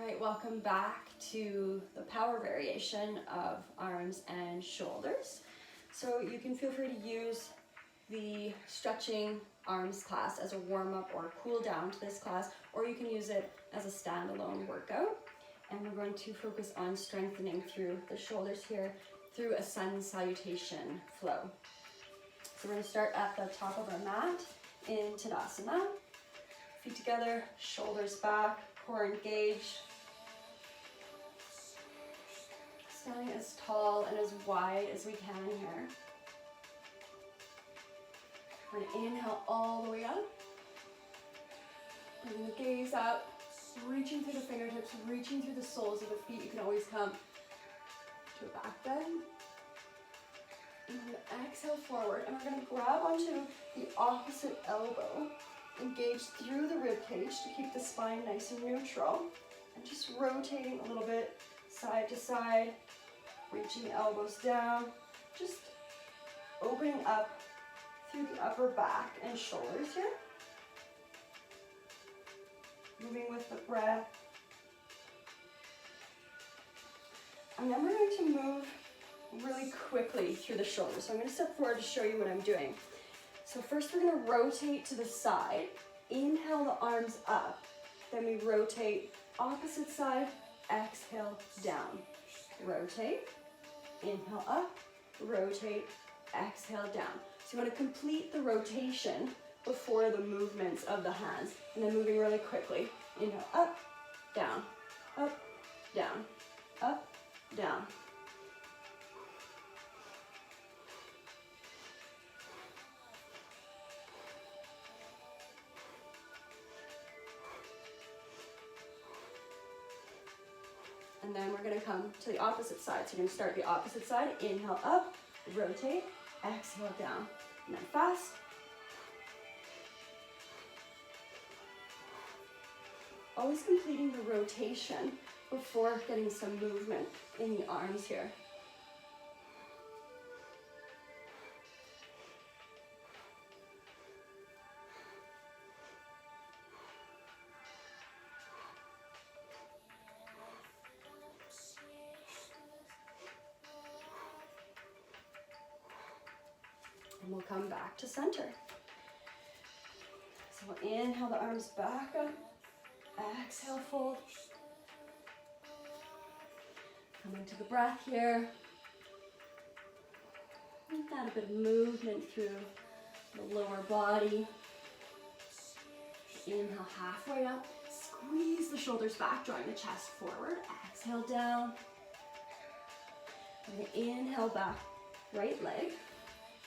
All right, welcome back to the power variation of arms and shoulders. So you can feel free to use the stretching arms class as a warm-up or a cool down to this class, or you can use it as a standalone workout. And we're going to focus on strengthening through the shoulders here through a sun salutation flow. So we're going to start at the top of our mat in Tadasana. Feet together, shoulders back, core engaged. Standing as tall and as wide as we can here. We're going to inhale all the way up. Bring the gaze up, reaching through the fingertips, reaching through the soles of the feet. You can always come to a back bend. And we're going to exhale forward, and we're going to grab onto the opposite elbow. Engage through the rib cage to keep the spine nice and neutral. And just rotating a little bit side to side, reaching the elbows down, just opening up through the upper back and shoulders here. Moving with the breath. And then we're going to move really quickly through the shoulders. So I'm going to step forward to show you what I'm doing. So first we're going to rotate to the side. Inhale the arms up. Then we rotate opposite side. Exhale down. Rotate. Inhale up. Rotate. Exhale down. So you want to complete the rotation before the movements of the hands. And then moving really quickly. Inhale up, down, up, down, up, down. And then we're going to come to the opposite side. So you're going to start the opposite side. Inhale up, rotate, exhale down. And then fast. Always completing the rotation before getting some movement in the arms here. And we'll come back to center. So we'll inhale the arms back up. Exhale, fold. Coming to the breath here. Add a bit of movement through the lower body. Inhale halfway up. Squeeze the shoulders back, drawing the chest forward. Exhale down. We're going to inhale back, right leg.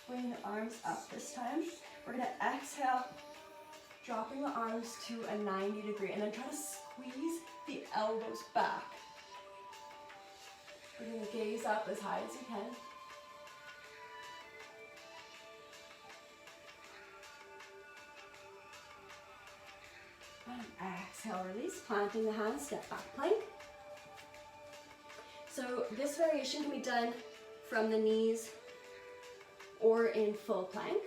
Bring the arms up this time. We're going to exhale, dropping the arms to a 90 degree, and then try to squeeze the elbows back. We're going to gaze up as high as you can. And exhale, release, planting the hands, step back plank. So this variation can be done from the knees or in full plank.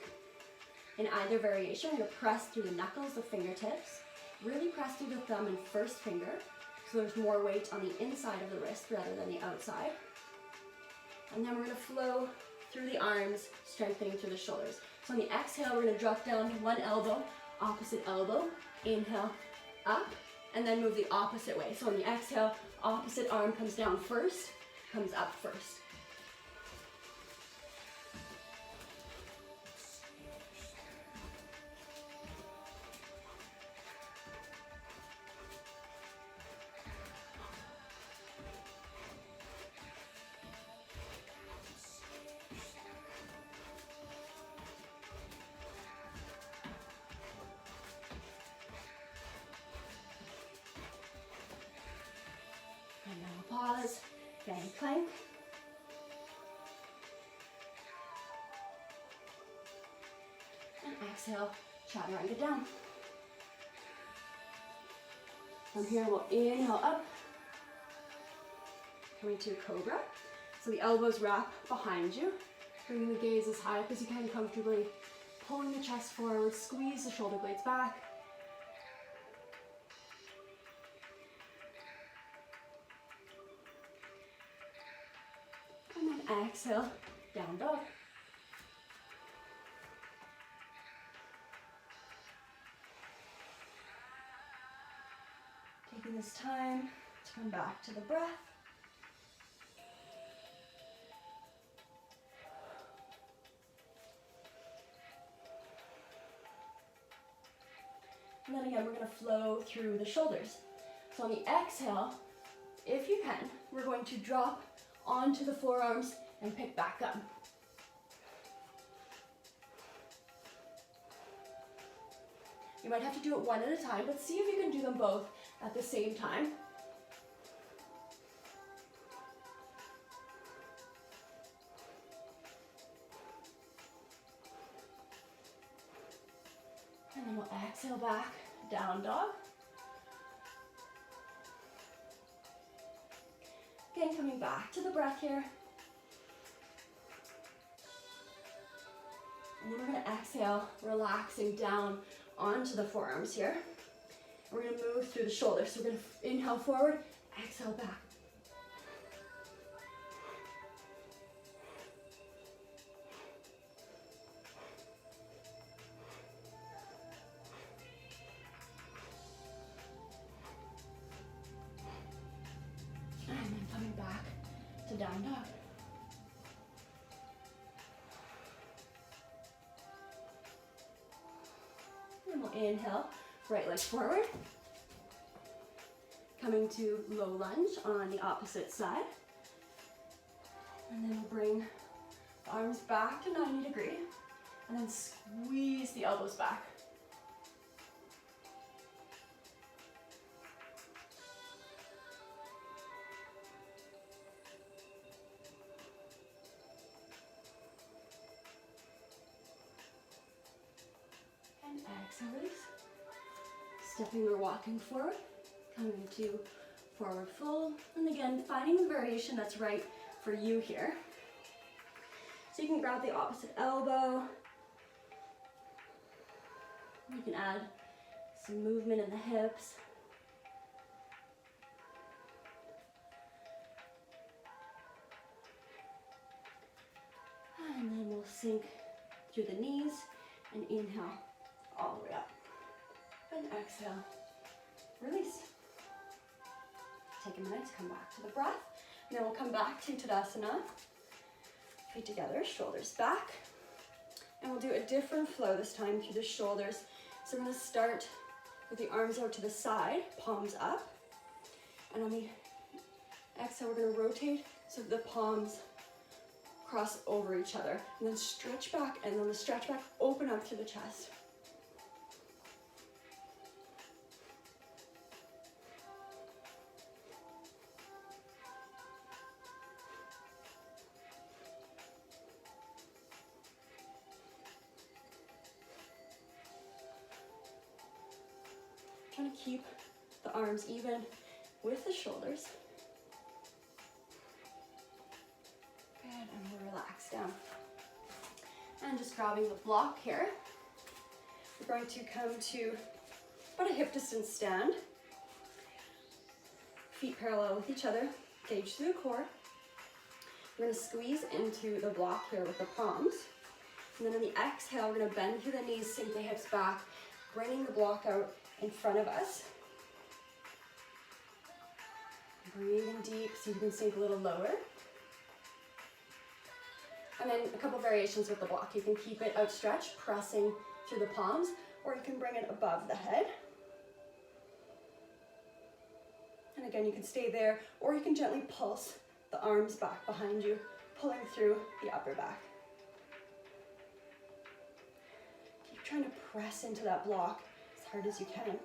In either variation, you're going to press through the knuckles, the fingertips. Really press through the thumb and first finger, so there's more weight on the inside of the wrist rather than the outside. And then we're going to flow through the arms, strengthening through the shoulders. So on the exhale, we're going to drop down to one elbow, opposite elbow. Inhale, up, and then move the opposite way. So on the exhale, opposite arm comes down first, comes up first. And now pause, bank plank. And exhale, chaturanga down. From here, we'll inhale up. Coming to cobra. So the elbows wrap behind you. Bringing the gaze as high up as you can comfortably. Pulling the chest forward, squeeze the shoulder blades back. And exhale, down dog. Taking this time to come back to the breath. And then again, we're going to flow through the shoulders. So on the exhale, if you can, we're going to drop onto the forearms and pick back up. You might have to do it one at a time, but see if you can do them both at the same time. And then we'll exhale back, down dog. Again, coming back to the breath here. And then we're going to exhale, relaxing down onto the forearms here. We're going to move through the shoulders. So we're going to inhale forward, exhale back. And then coming back to down dog. And we'll inhale, right leg forward. Coming to low lunge on the opposite side. And then we'll bring the arms back to 90 degree. And then squeeze the elbows back. And exhale, release. Stepping or walking forward. Coming to forward fold. And again, finding the variation that's right for you here. So you can grab the opposite elbow. You can add some movement in the hips. And then we'll sink through the knees and inhale all the way up. And exhale, release. Take a minute to come back to the breath. And then we'll come back to Tadasana. Feet together, shoulders back. And we'll do a different flow this time through the shoulders. So we're going to start with the arms out to the side, palms up. And on the exhale, we're going to rotate so the palms cross over each other. And then stretch back, and on the stretch back, open up through the chest. Trying to keep the arms even with the shoulders. Good, and we'll relax down. And just grabbing the block here. We're going to come to about a hip distance stand. Feet parallel with each other, gauge through the core. We're going to squeeze into the block here with the palms. And then on the exhale, we're going to bend through the knees, sink the hips back, bringing the block out in front of us. Breathing deep so you can sink a little lower. And then a couple variations with the block. You can keep it outstretched, pressing through the palms, or you can bring it above the head. And again, you can stay there, or you can gently pulse the arms back behind you, pulling through the upper back. Keep trying to press into that block as hard as you can.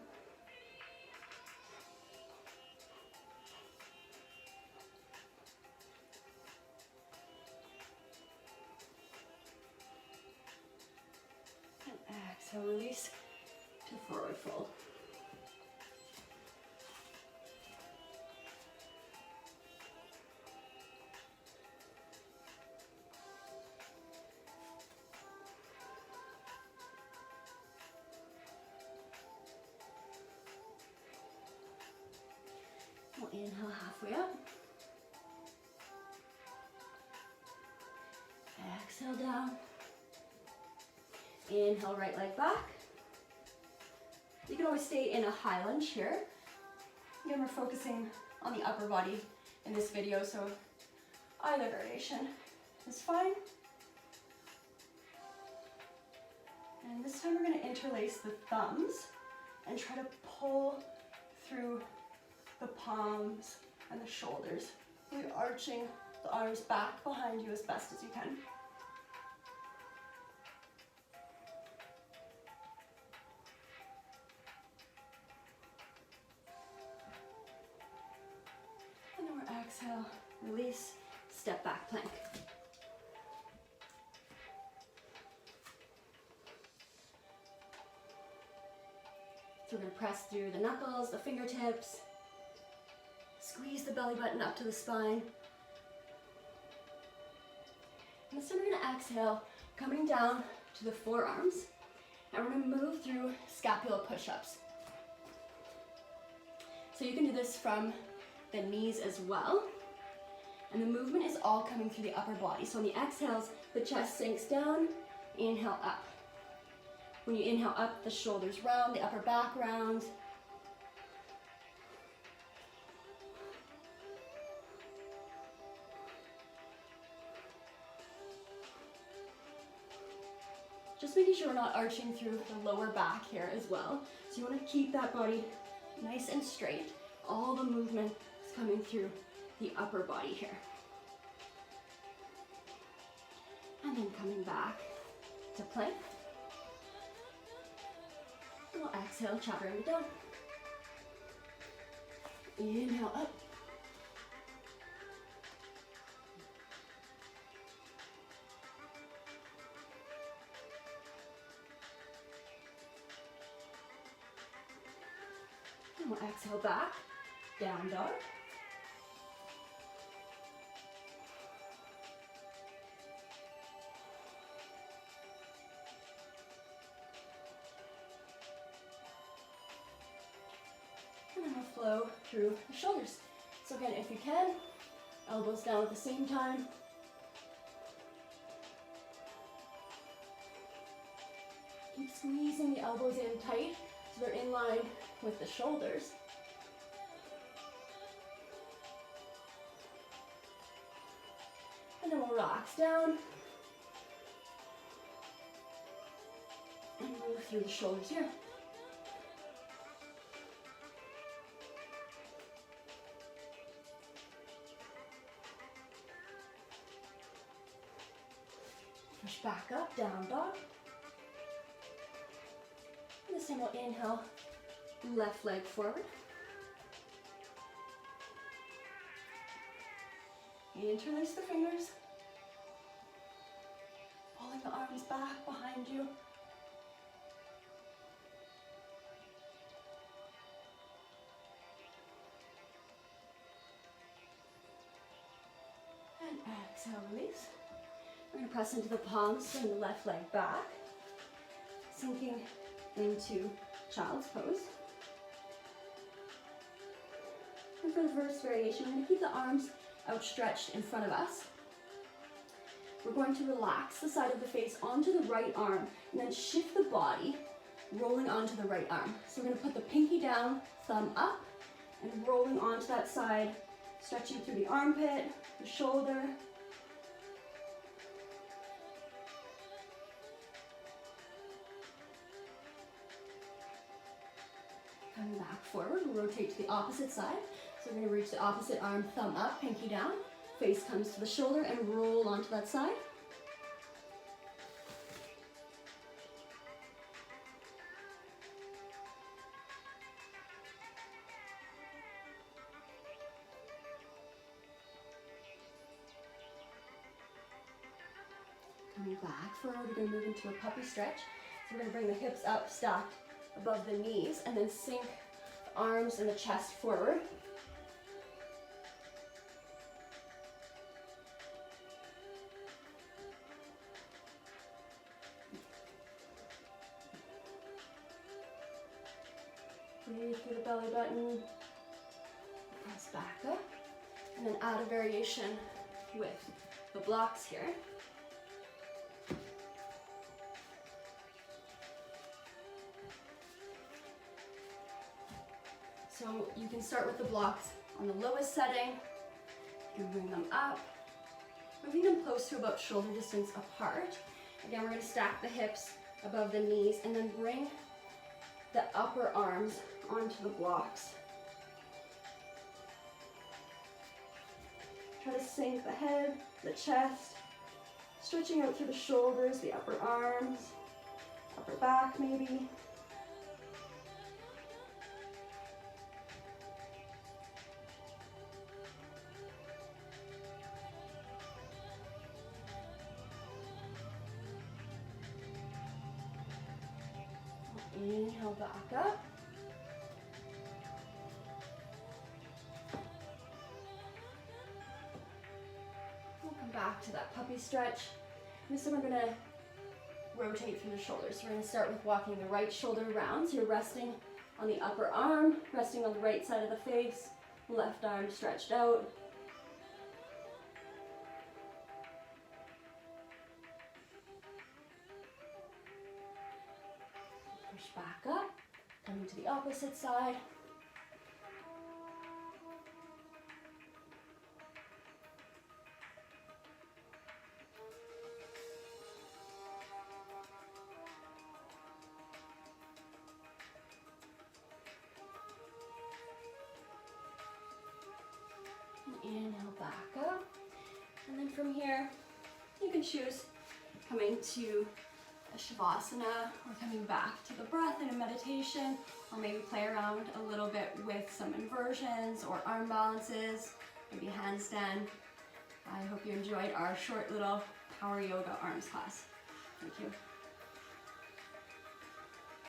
And exhale, release to forward fold. We'll inhale halfway up. exhale down. Inhale, right leg back. You can always stay in a high lunge here. Again, we're focusing on the upper body in this video, so either variation is fine. And this time we're going to interlace the thumbs and try to pull through the palms and the shoulders. Really arching the arms back behind you as best as you can. And then we're exhale, release, step back plank. So we're going to press through the knuckles, the fingertips, squeeze the belly button up to the spine. And so we're going to exhale, coming down to the forearms, and we're going to move through scapular push-ups. So you can do this from the knees as well. And the movement is all coming through the upper body. So on the exhales, the chest sinks down, inhale up. When you inhale up, the shoulders round, the upper back round. Just making sure we're not arching through the lower back here as well. So you want to keep that body nice and straight. All the movement is coming through the upper body here. And then coming back to plank. And we'll exhale, chaturanga down. Inhale up. And we'll exhale back, down dog. And then we'll flow through the shoulders. So again, if you can, elbows down at the same time. Keep squeezing the elbows in tight so they're in line with the shoulders. And then we'll relax down and move through the shoulders here. Push back up, down dog. And this time we'll inhale, left leg forward. Interlace the fingers. Pulling the arms back behind you. And exhale, release. We're going to press into the palms, send the left leg back, sinking into child's pose. And for the first variation, we're going to keep the arms outstretched in front of us. We're going to relax the side of the face onto the right arm and then shift the body, rolling onto the right arm. So we're going to put the pinky down, thumb up, and rolling onto that side, stretching through the armpit, the shoulder. Coming back forward, we'll rotate to the opposite side. So we're going to reach the opposite arm, thumb up, pinky down. Face comes to the shoulder and roll onto that side. Coming back forward, we're going to move into a puppy stretch. So we're going to bring the hips up, stacked above the knees, and then sink the arms and the chest forward. Breathe through the belly button. Press back up. And then add a variation with the blocks here. So you can start with the blocks on the lowest setting. You can bring them up, moving them close to about shoulder distance apart. Again, we're going to stack the hips above the knees and then bring the upper arms onto the blocks. Try to sink the head, the chest, stretching out through the shoulders, the upper arms, upper back maybe. Inhale back up. We'll come back to that puppy stretch. And so we're going to rotate through the shoulders. So we're going to start with walking the right shoulder around. So you're resting on the upper arm, resting on the right side of the face, left arm stretched out. Push back up. Coming to the opposite side. And inhale back up. And then from here, you can choose coming to a Shavasana or coming back to the breath in a meditation, or maybe play around a little bit with some inversions or arm balances, maybe handstand. I hope you enjoyed our short little power yoga arms class. Thank you.